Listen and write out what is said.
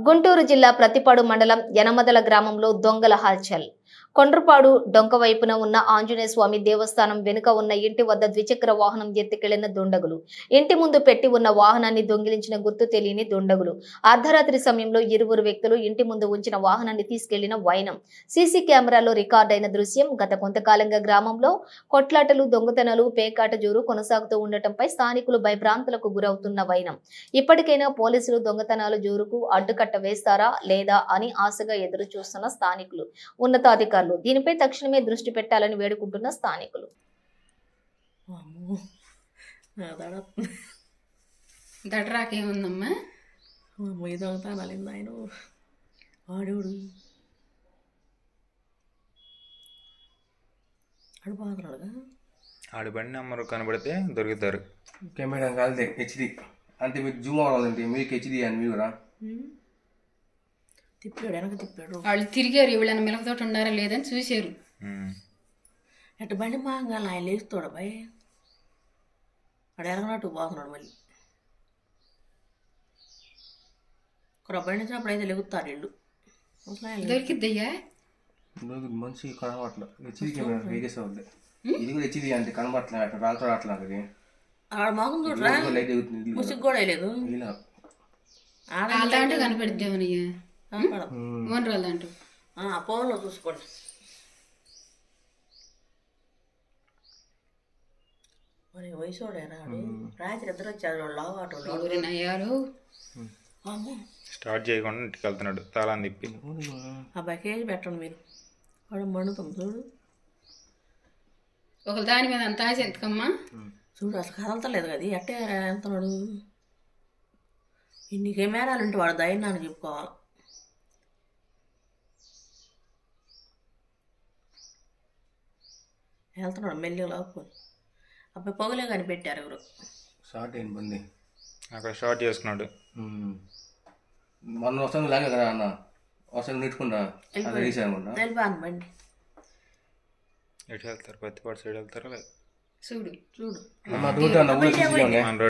గుంటూరు జిల్లా ప్రతిపాడు మండలం యనమదల గ్రామంలో దొంగల హల్చల్. కొండ్రపాడు డొంక వైపున ఉన్న ఆంజనేయ స్వామి దేవస్థానం వెనుక ఉన్న ఇంటి వద్ద ద్విచక్ర వాహనం ఎత్తుకెళ్లిన దుండగులు. ఇంటి ముందు పెట్టి ఉన్న వాహనాన్ని దొంగిలించిన గుర్తు తెలియని దుండగులు. అర్ధరాత్రి సమయంలో ఇరువురు వ్యక్తులు ఇంటి ముందు ఉంచిన వాహనాన్ని తీసుకెళ్లిన వైనం సీసీ కెమెరాలో రికార్డైన దృశ్యం. గత కొంతకాలంగా గ్రామంలో కొట్లాటలు, దొంగతనాలు, పేకాట జోరు కొనసాగుతూ ఉండటంపై స్థానికులు భయభ్రాంతులకు గురవుతున్న వైనం ఇప్పటికైనా పోలీసులు దొంగతనాల జోరుకు అడ్డుకట్ట వేస్తారా లేదా అని ఆశగా ఎదురు చూస్తున్న స్థానికులు, ఉన్నతాధికారులు దీనిపై తక్షణమే దృష్టి పెట్టాలని వేడుకుంటున్న స్థానికులు. దడరాకేముందమ్మా ఆడి బండి నెంబర్ కనబడితే దొరుకుతారు. కెమెరా కాదు హెచ్డి అంటే మీకు జూమ్ అవ్వాలంటే మీకు హెచ్డి అని మీరు కూడా తిప్పాడు, వెనక తిప్పాడు. వాళ్ళు తిరిగారు, వీళ్ళని మిలకతోటి ఉన్నారా లేదని చూశారు. ఎట్టు బండి మాంగాలి ఆయన లేస్తాడు అబ్బాయి, వాడు ఎరగనట్టు పోతున్నాడు. మళ్ళీ ఒక బండి వచ్చినప్పుడు అయితే లెగుతారు ఇల్లు. దొరికిద్దయ్యా మంచి కనబట్ల హెచ్డి కెమెరా వేగేసి అవుతుంది. ఇది కూడా హెచ్డి అంటే కనబట్ల రాత్రి అట్లా ఆడ మొహం చూడరా, ముసుగు కూడా వేయలేదు. ఆడంటూ కనపడిద్దామనయ్యా ఓనరాళ్ళంటూ ఫోన్లో చూసుకోండి. మరి వయసోడే రాడు. రాత్రి ఇద్దరు వచ్చారు అయ్యారు. స్టార్ట్ చేయకుండా ఇంటికి వెళ్తున్నాడు తాళం తిప్పి. అబ్బాయి కేజీ పెట్టండి మీరు, వాడు మండుతుంది చూడు. ఒక దాని మీద అంత ఆశ ఎంతకమ్మా చూడు, అసలు కదలతలేదు కదా ఎట్టే ఎంతనాడు. ఇన్ని కెమెరాలు ఉంటే వాడు ధైర్యాన్ని చెప్పుకోవాలి. వెళ్తున్నాడు మెల్లి లాక్కుని. అబ్బాయి పొగలే కానీ పెట్టారు ఎవరు. షార్ట్ అయిన బండి అక్కడ షార్ట్ చేసుకున్నాడు. మొన్న వస్తాను లాగా కదా అన్న, వస్తాను నెట్టుకుంటా వెళ్ళిపోను బండి. ఎటు వెళ్తారు? ప్రతిపాడు సైడ్ వెళ్తారా? చూడు చూడు మా రూట్ అన్న ఊరు